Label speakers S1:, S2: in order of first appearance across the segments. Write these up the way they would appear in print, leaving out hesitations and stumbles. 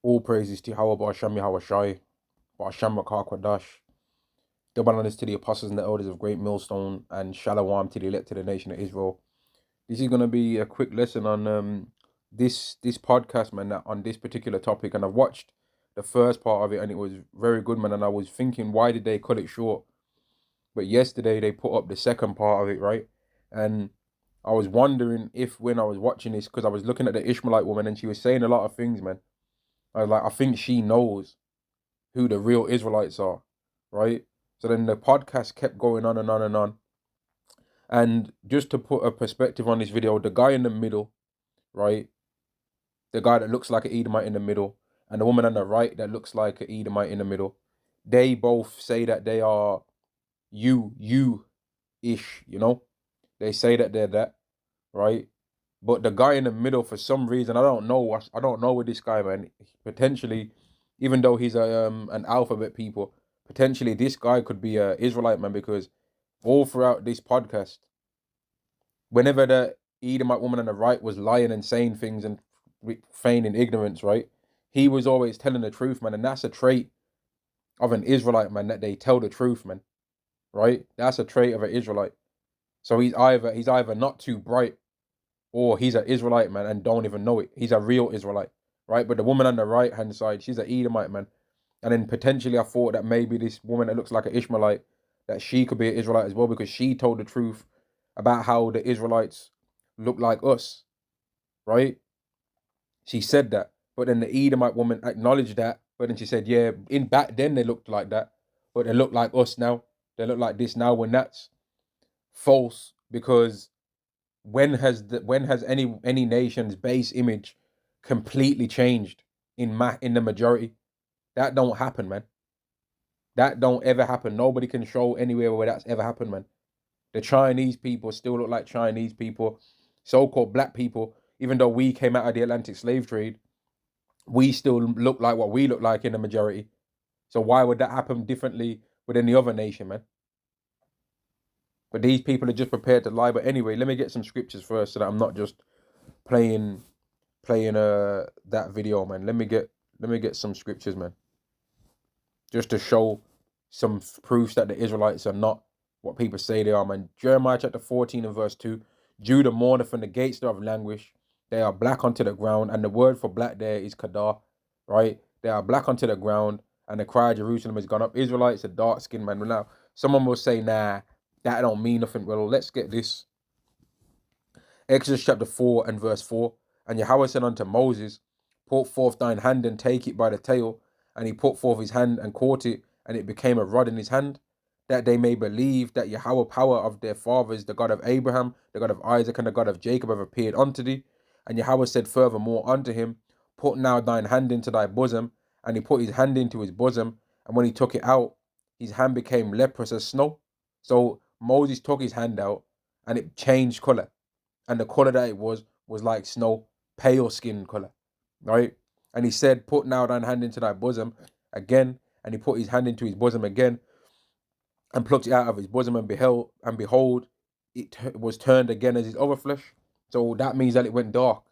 S1: All praises to Yahweh Ba'ashem Yahweh Shai, Ba'ashem Rakah Kwadash. Double honors to the apostles and the elders of Great Millstone, and Shalom to the elect of the nation of Israel. This is going to be a quick lesson on this podcast, man, on this particular topic. And I've watched the first part of it, and it was very good, man. And I was thinking, why did they cut it short? But yesterday they put up the second part of it, right? And I was wondering if when I was watching this, because I was looking at the Ishmaelite woman, and she was saying a lot of things, man. I was like, I think she knows who the real Israelites are, right? So then the podcast kept going on and on and on. And just to put a perspective on this video, the guy in the middle, right? The guy that looks like an Edomite in the middle, and the woman on the right that looks like an Edomite in the middle, they both say that they are you-ish, you know? They say that they're that, right? But the guy in the middle, for some reason, I don't know with this guy, man. Potentially, even though he's an alphabet people, potentially this guy could be a Israelite, man, because all throughout this podcast, whenever the Edomite woman on the right was lying and saying things and feigning ignorance, right, he was always telling the truth, man, and that's a trait of an Israelite, man, that they tell the truth, man, right? That's a trait of an Israelite. So he's either not too bright, or he's an Israelite, man, and don't even know it. He's a real Israelite, right? But the woman on the right-hand side, she's an Edomite, man. And then potentially I thought that maybe this woman that looks like an Ishmaelite, that she could be an Israelite as well, because she told the truth about how the Israelites look like us, right? She said that. But then the Edomite woman acknowledged that. But then she said, yeah, in back then they looked like that. But they look like us now. They look like this now, when that's false, because when has any nation's base image completely changed in the majority? That don't happen, man. That don't ever happen. Nobody can show anywhere where that's ever happened, man. The Chinese people still look like Chinese people. So-called black people, even though we came out of the Atlantic slave trade, we still look like what we look like in the majority. So why would that happen differently with any other nation, man? But these people are just prepared to lie. But anyway, let me get some scriptures first, so that I'm not just playing that video, man. Let me get some scriptures, man, just to show some proofs that the Israelites are not what people say they are, man. Jeremiah chapter 14 and verse 2. Judah mourneth, and the gates thereof languish. They are black unto the ground, and the word for black there is kadah, right? They are black unto the ground, and the cry of Jerusalem has gone up. Israelites are dark skinned, man. Now, someone will say, nah, that don't mean nothing. Well, let's get this. Exodus chapter 4 and verse 4. And Yahweh said unto Moses, put forth thine hand and take it by the tail. And he put forth his hand and caught it, and it became a rod in his hand, that they may believe that Yahweh power of their fathers, the God of Abraham, the God of Isaac, and the God of Jacob, have appeared unto thee. And Yahweh said furthermore unto him, put now thine hand into thy bosom. And he put his hand into his bosom, and when he took it out, his hand became leprous as snow. So Moses took his hand out, and it changed color. And the color that it was like snow, pale skin color, right? And he said, put now thine hand into thy bosom again. And he put his hand into his bosom again, and plucked it out of his bosom, and behold, it was turned again as his other flesh. So that means that it went dark,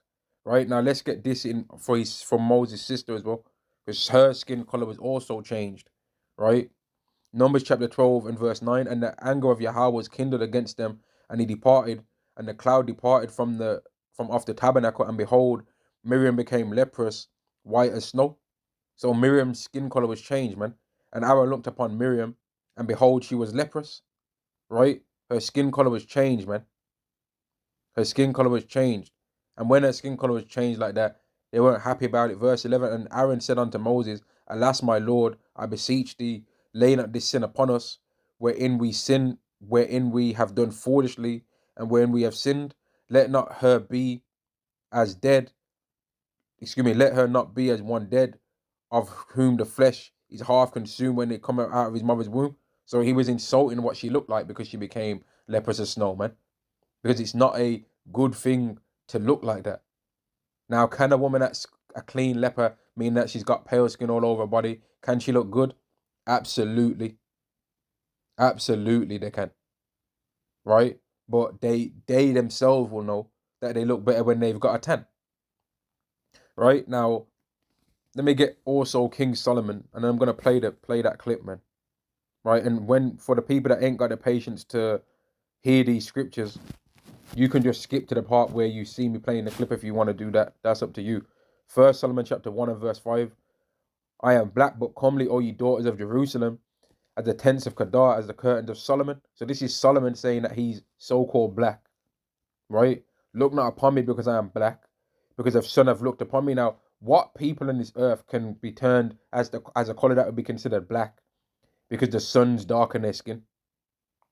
S1: right? Now let's get this in from Moses' sister as well, because her skin color was also changed, right? Numbers chapter 12 and verse 9. And the anger of Yahweh was kindled against them, and he departed, and the cloud departed from off the tabernacle, and behold, Miriam became leprous, white as snow. So Miriam's skin color was changed, man. And Aaron looked upon Miriam, and behold, she was leprous, right? Her skin color was changed, man. Her skin color was changed. And when her skin color was changed like that, they weren't happy about it. Verse 11, and Aaron said unto Moses, alas, my Lord, I beseech thee, lay not this sin upon us, wherein we have done foolishly, and wherein we have sinned. Let not her be as dead. Let her not be as one dead, of whom the flesh is half consumed when they come out of his mother's womb. So he was insulting what she looked like, because she became leprous as snow, man. Because it's not a good thing to look like that. Now, can a woman that's a clean leper mean that she's got pale skin all over her body? Can she look good? Absolutely. Absolutely they can. Right? But they themselves will know that they look better when they've got a tan. Right? Now, let me get also King Solomon, and I'm gonna play that clip, man. Right, and when for the people that ain't got the patience to hear these scriptures, you can just skip to the part where you see me playing the clip if you want to do that. That's up to you. First Solomon chapter 1 and verse 5. I am black but comely, O ye daughters of Jerusalem, as the tents of Kedar, as the curtains of Solomon. So this is Solomon saying that he's so-called black, right? Look not upon me because I am black, because the sun have looked upon me. Now, what people on this earth can be turned as a color that would be considered black? Because the sun's darken their skin.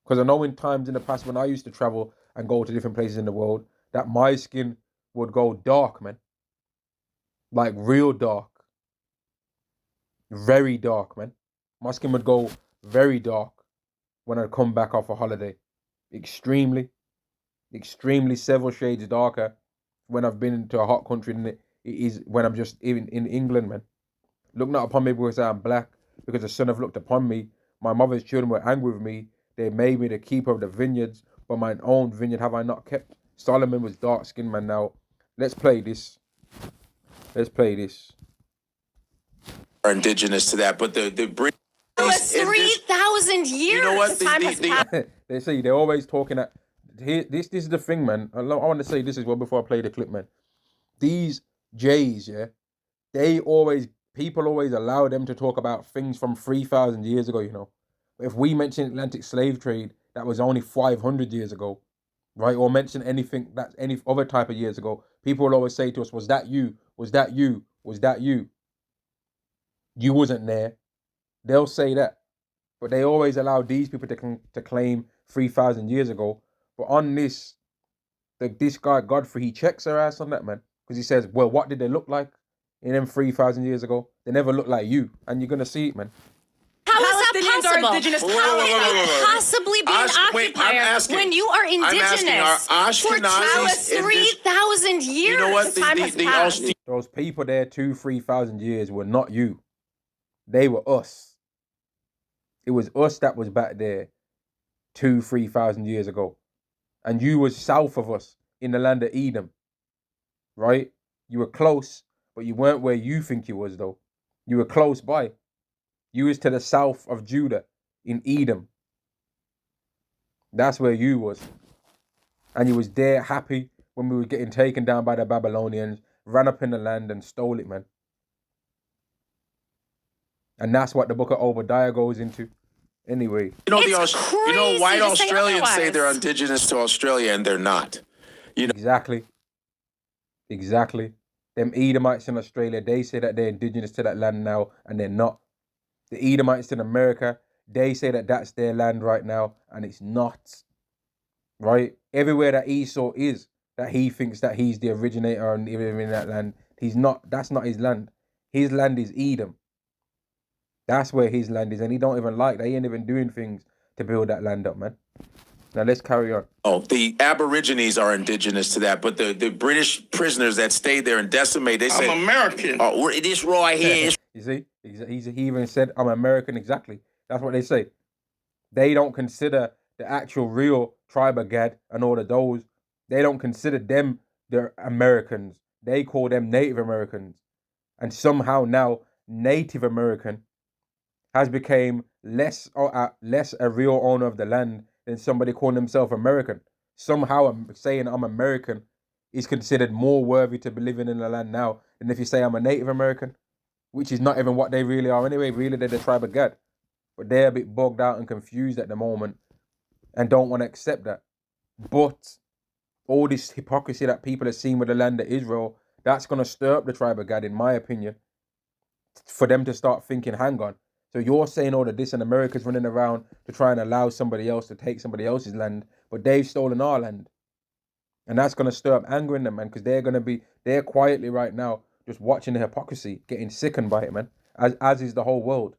S1: Because I know in times in the past when I used to travel and go to different places in the world, that my skin would go dark, man. Like real dark. Very dark, man. My skin would go very dark when I'd come back off a holiday. Extremely several shades darker when I've been into a hot country than it is when I'm just even in England, man. Look not upon me because I am black, because the sun have looked upon me. My mother's children were angry with me. They made me the keeper of the vineyards, but mine own vineyard have I not kept. Solomon was dark-skinned, man. Now, let's play this. Let's play this.
S2: Are indigenous to that, but the British...
S3: 3,000 years.
S2: You know what?
S1: They say they're always talking at... This is the thing, man. I want to say this as well before I play the clip, man. These Jays, yeah, people always allow them to talk about things from 3,000 years ago, you know. If we mention Atlantic slave trade, that was only 500 years ago, right? Or mention anything that's any other type of years ago, people will always say to us, was that you? Was that you? Was that you? You wasn't there. They'll say that. But they always allow these people to claim 3,000 years ago. But on this guy, Godfrey, he checks her ass on that, man. Because he says, well, what did they look like in them 3,000 years ago? They never looked like you. And you're going to see it, man.
S3: How is that possible? How can you possibly be an occupier when you are indigenous for 3,000 years?
S2: You know what?
S1: Those people there 3,000 years were not you. They were us. It was us that was back there 3,000 years ago. And you was south of us in the land of Edom. Right? You were close, but you weren't where you think you was, though. You were close by. You was to the south of Judah in Edom. That's where you was. And you was there happy when we were getting taken down by the Babylonians, ran up in the land and stole it, man. And that's what the book of Obadiah goes into. Anyway.
S2: You know, white Australians say they're indigenous to Australia and they're not. You know?
S1: Exactly. Them Edomites in Australia, they say that they're indigenous to that land now and they're not. The Edomites in America, they say that that's their land right now and it's not. Right? Everywhere that Esau is, that he thinks that he's the originator and living in that land, he's not. That's not his land. His land is Edom. That's where his land is, and he don't even like that. He ain't even doing things to build that land up, man. Now let's carry on.
S2: Oh, the Aborigines are indigenous to that, but the British prisoners that stayed there and decimated, they say,
S4: I'm American.
S2: Oh, this right here is...
S1: You see? He even said, I'm American, exactly. That's what they say. They don't consider the actual real tribe of Gad and all of those. They don't consider them the Americans. They call them Native Americans. And somehow now, Native American has become less a real owner of the land than somebody calling himself American. Somehow saying I'm American is considered more worthy to be living in the land now than if you say I'm a Native American, which is not even what they really are anyway. Really, they're the tribe of Gad. But they're a bit bogged out and confused at the moment and don't want to accept that. But all this hypocrisy that people are seeing with the land of Israel, that's going to stir up the tribe of Gad, in my opinion, for them to start thinking, hang on, so you're saying all of this and America's running around to try and allow somebody else to take somebody else's land, but they've stolen our land. And that's going to stir up anger in them, man, because they're quietly right now just watching the hypocrisy, getting sickened by it, man, as is the whole world.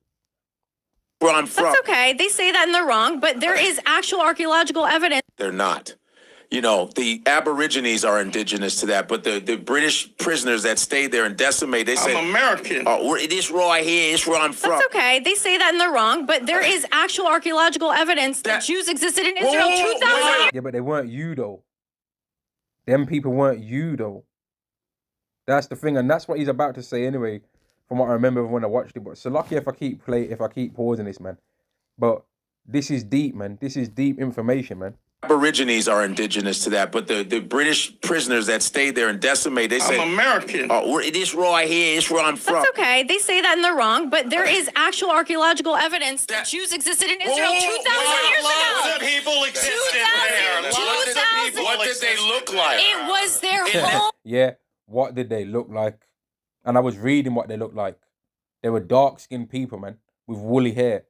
S2: Where I'm from.
S3: That's okay. They say that and they're wrong, but there is actual archaeological evidence.
S2: They're not. You know, the Aborigines are indigenous to that, but the British prisoners that stayed there and decimated, they say,
S4: I'm American.
S2: Oh, this right here is where I'm from.
S3: That's okay. They say that and they're wrong, but there is actual archaeological evidence that Jews existed in Israel 2,000 years.
S1: Yeah, but they weren't you, though. Them people weren't you, though. That's the thing, and that's what he's about to say anyway. from what I remember when I watched it. But so lucky if I keep pausing this, man. But this is deep, man. This is deep information, man.
S2: Aborigines are indigenous to that, but the British prisoners that stayed there and decimated, they say,
S4: I'm American.
S2: Oh, this right here, this where I'm from.
S3: That's okay. They say that and they're wrong, but there is actual archaeological evidence that Jews existed in Israel 2,000 years ago.
S4: Lots of people existed there.
S2: What did they look like?
S3: It was their home.
S1: Yeah, what did they look like? And I was reading what they looked like. They were dark-skinned people, man, with woolly hair.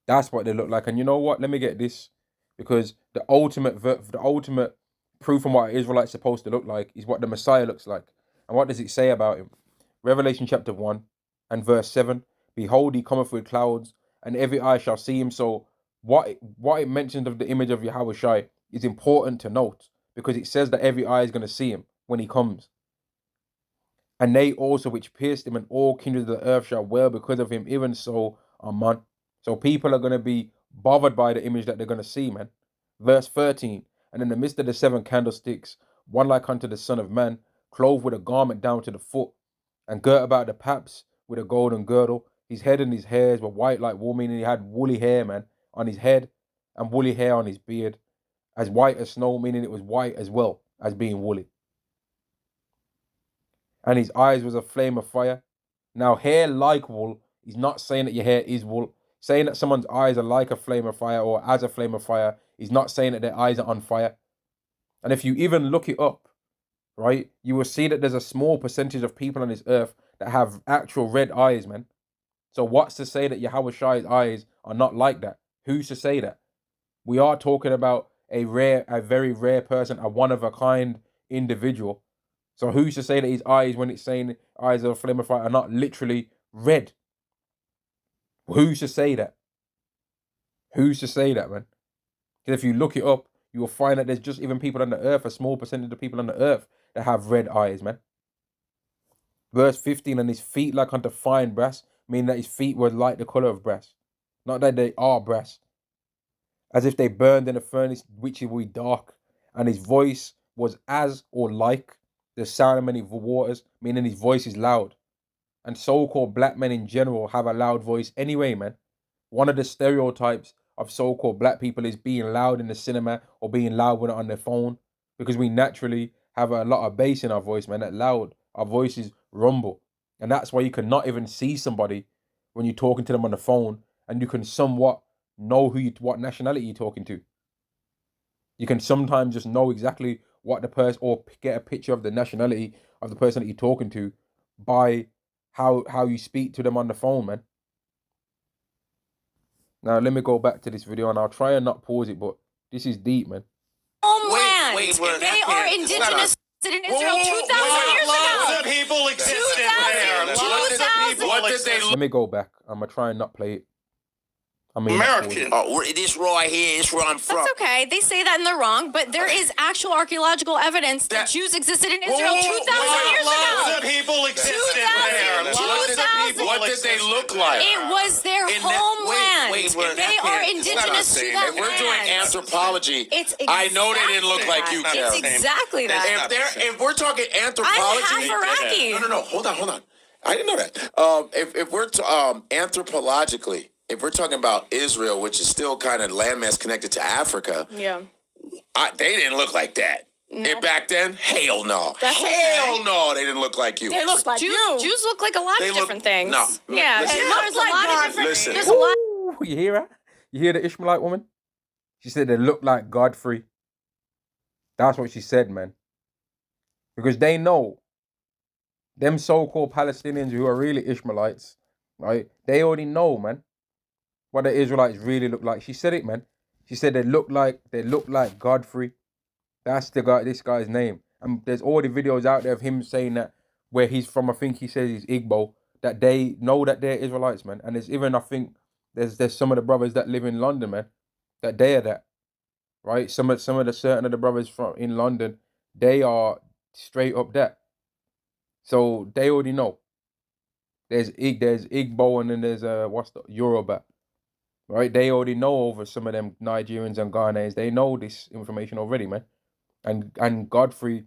S1: That's what they look like. And you know what? Let me get this. Because the ultimate proof from what an Israelite's supposed to look like is what the Messiah looks like. And what does it say about him? Revelation chapter 1 and verse 7. Behold, he cometh with clouds, and every eye shall see him. So what it mentions of the image of Yahushua is important to note, because it says that every eye is going to see him when he comes. And they also which pierced him, and all kindreds of the earth shall wail because of him. Even so, amen. So people are going to be bothered by the image that they're going to see, man. Verse 13. And in the midst of the 7 candlesticks, one like unto the Son of Man, clothed with a garment down to the foot, and girt about the paps with a golden girdle. His head and his hairs were white like wool, meaning he had woolly hair, man, on his head, and woolly hair on his beard, as white as snow, meaning it was white as well as being woolly. And his eyes was a flame of fire. Now, hair like wool is not saying that your hair is wool. Saying that someone's eyes are like a flame of fire or as a flame of fire is not saying that their eyes are on fire. And if you even look it up, right, you will see that there's a small percentage of people on this earth that have actual red eyes, man. So what's to say that Yahweh's eyes are not like that? Who's to say that? We are talking about a very rare person, a one-of-a-kind individual. So who's to say that his eyes, when it's saying eyes of a flame of fire, are not literally red? Who's to say that? Who's to say that, man? Because if you look it up, you will find that there's just even people on the earth, a small percentage of people on the earth that have red eyes, man. Verse 15, and his feet like unto fine brass, meaning that his feet were like the color of brass. Not that they are brass. As if they burned in a furnace, which will be dark. And his voice was as or like the sound of many waters, meaning his voice is loud. And so-called black men in general have a loud voice anyway, man. One of the stereotypes of so-called black people is being loud in the cinema or being loud when on their phone, because we naturally have a lot of bass in our voice, man. That loud, our voices rumble. And that's why you cannot even see somebody when you're talking to them on the phone, and you can somewhat know what nationality you're talking to. You can sometimes just know exactly what the person, or get a picture of the nationality of the person that you're talking to by how you speak to them on the phone, man. Now let me go back to this video, and I'll try and not pause it, but this is deep, man.
S3: Homeland. They are indigenous in Israel 2,000 years ago.
S4: Lots of people existed there.
S3: 2,000.
S2: What did they look?
S1: Let me go back. I'm gonna try and not play it. I mean,
S4: American.
S2: Oh, this right here, this where I'm from.
S3: That's okay. They say that and they're wrong, but there is actual archaeological evidence that Jews existed in Israel 2,000 years ago.
S4: Lots of people existed there.
S2: What did they look like?
S3: It was their homeland. They are indigenous to that
S2: If we're doing
S3: land.
S2: anthropology, I know they didn't look like you,
S3: It's
S2: Karen.
S3: exactly that.
S2: If we're talking anthropology,
S3: I'm half Iraqi.
S2: No. Hold on. I didn't know that. If we're anthropologically, if we're talking about Israel, which is still kind of landmass connected to Africa,
S3: Yeah.
S2: They didn't look like that.
S3: No.
S2: And back then, hell no.
S3: That's
S2: hell
S3: okay.
S2: no, they didn't look like you.
S3: They look like you. Jews look like a lot of different things.
S2: No.
S3: Yeah,
S2: Listen.
S3: there's a lot of different.
S2: Listen.
S3: There's a lot.
S1: Ooh, you hear that? You hear the Ishmaelite woman? She said they look like Godfrey. That's what she said, man. Because they know them so-called Palestinians who are really Ishmaelites, right? They already know, man, what the Israelites really look like. She said it, man. She said they look like Godfrey. That's this guy's name. And there's already videos out there of him saying that where he's from. I think he says he's Igbo. That they know that they're Israelites, man. And there's even, I think there's some of the brothers that live in London, man, that they are that, right? Some of the brothers from in London, they are straight up that. So they already know. There's Igbo, and then there's Yoruba, right? They already know over some of them Nigerians and Ghanaians. They know this information already, man. And Godfrey,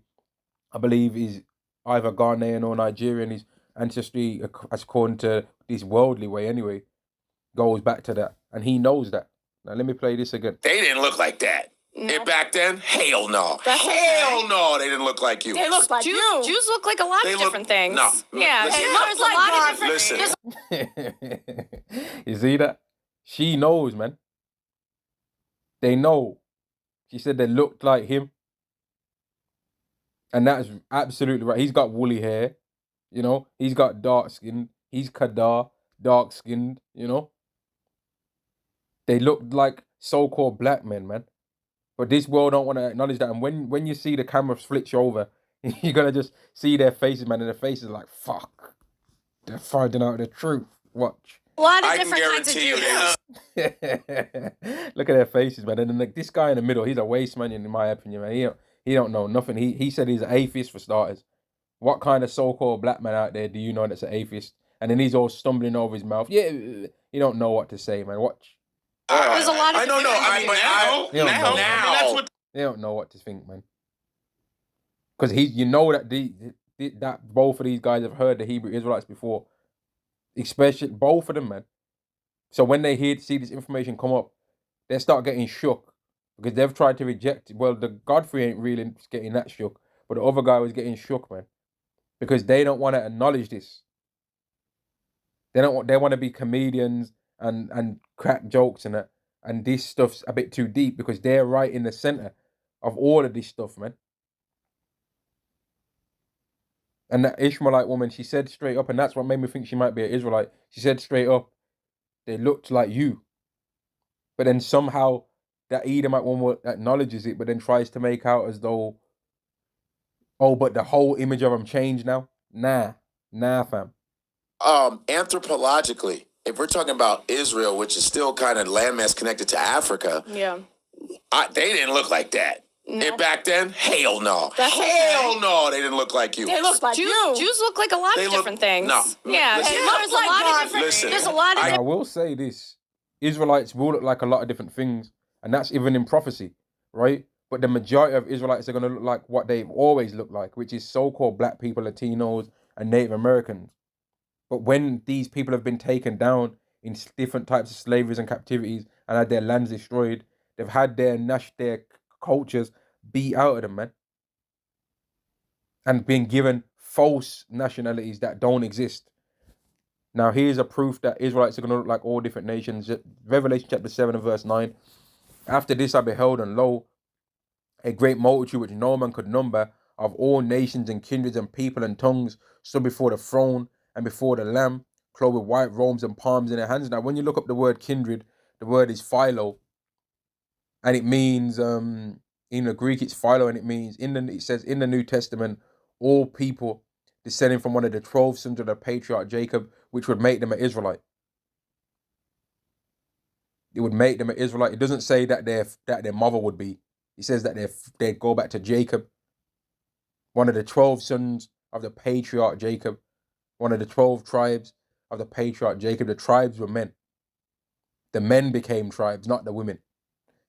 S1: I believe, is either Ghanaian or Nigerian. ancestry, according to this worldly way anyway, goes back to that. And he knows that. Now, let me play this again.
S2: They didn't look like that. No. And back then, hell no. Hell no, they didn't look like you.
S3: They look like Jews, you. Jews look like a lot of different things.
S2: No.
S3: Yeah, there's a lot of different
S2: Listen.
S1: You see that? She knows, man. They know. She said they looked like him. And that's absolutely right. He's got woolly hair, you know. He's got dark skin. He's Kadar, dark skinned, you know. They look like so-called black men, man. But this world don't want to acknowledge that. And when you see the camera switch over, you're gonna just see their faces, man, and their faces are like, fuck. They're finding out the truth. Watch.
S3: A lot of different kinds of Jews.
S1: Look at their faces, man. And then like this guy in the middle, he's a waste man in my opinion, man. He don't know nothing. He said he's an atheist for starters. What kind of so-called black man out there do you know that's an atheist? And then he's all stumbling over his mouth. Yeah, he don't know what to say, man. Watch.
S3: There's a lot of
S2: I don't know.
S1: They don't know what to think, man. Because you know that that both of these guys have heard the Hebrew Israelites before, especially both of them, man. So when they see this information come up, they start getting shook because they've tried to reject it. Well, the Godfrey ain't really getting that shook, but the other guy was getting shook, man, because they don't want to acknowledge this. They want to be comedians and crack jokes and that, and this stuff's a bit too deep because they're right in the center of all of this stuff, man. And that Ishmaelite woman, she said straight up, and that's what made me think she might be an Israelite. She said straight up, they looked like you. But then somehow that Edomite woman acknowledges it, but then tries to make out as though, oh, but the whole image of them changed now. Nah, fam.
S2: Anthropologically, if we're talking about Israel, which is still kind of landmass connected to Africa,
S3: yeah,
S2: they didn't look like that. No. And back then, hell no.
S3: Hell
S2: no, they didn't look like you.
S3: They look like you. Jews look like a lot of different things.
S2: No.
S3: Yeah, there's a lot of different. There's a lot of.
S1: I will say this: Israelites will look like a lot of different things, and that's even in prophecy, right? But the majority of Israelites are going to look like what they've always looked like, which is so-called black people, Latinos, and Native Americans. But when these people have been taken down in different types of slaveries and captivities and had their lands destroyed, they've had their cultures beat out of them, man. And been given false nationalities that don't exist. Now, here's a proof that Israelites are going to look like all different nations. Revelation chapter 7 and verse 9. After this I beheld, and lo, a great multitude which no man could number, of all nations and kindreds and people and tongues, stood before the throne and before the Lamb, clothed with white robes and palms in their hands. Now, when you look up the word kindred, the word is philo, and it means in the Greek it's philo, and it means it says in the New Testament, all people descending from one of the 12 sons of the patriarch Jacob, which would make them an Israelite. It would make them an Israelite. It doesn't say that their mother would be. It says that they go back to Jacob, one of the 12 sons of the patriarch Jacob, one of the 12 tribes of the patriarch Jacob. The tribes were men. The men became tribes, not the women.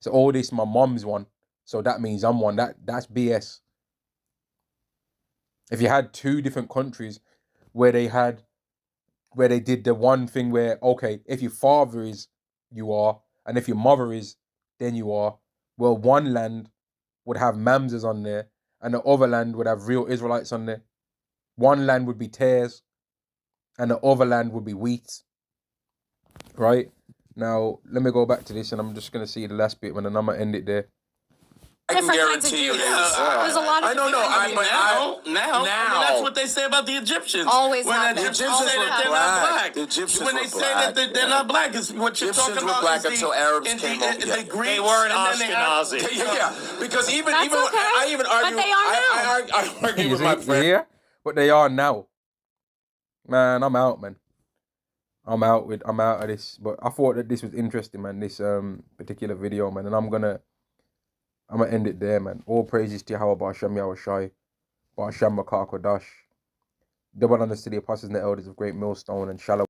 S1: So all this, my mom's one, so that means I'm one. That's BS. If you had two different countries where they did the one thing where, okay, if your father is, you are, and if your mother is, then you are. Well, one land would have Mamzas on there, and the other land would have real Israelites on there. One land would be tares, and the other land would be wheat. Right? Now, let me go back to this, and I'm just going to see the last bit, and then I'm going to end it there.
S2: I can guarantee you
S3: there's a lot of.
S2: I don't know.
S5: Now, that's what they say about the Egyptians.
S3: Always
S5: when
S3: have
S5: the
S3: been.
S5: Egyptians say that they're not black.
S2: The Egyptians
S5: when
S2: were
S5: they say
S2: black.
S5: that they're not black, is what you're
S2: Egyptians
S5: talking
S2: were
S5: about.
S2: black until Arabs came over.
S5: The Greeks,
S4: They weren't
S5: and then
S4: Ashkenazi.
S2: Yeah, because even
S3: That's
S2: even
S3: okay,
S2: I even argue.
S3: but they are now.
S2: I argue with my friend.
S1: Yeah, but they are now. Man, I'm out, man. I'm out of this. But I thought that this was interesting, man. This particular video, man, and I'm gonna end it there, man. All praises to Yahweh Ba'Shem Yahushai, Ba'Shem Makar Kodash. Double honors to the apostles and the elders of Great Millstone, and Shalom.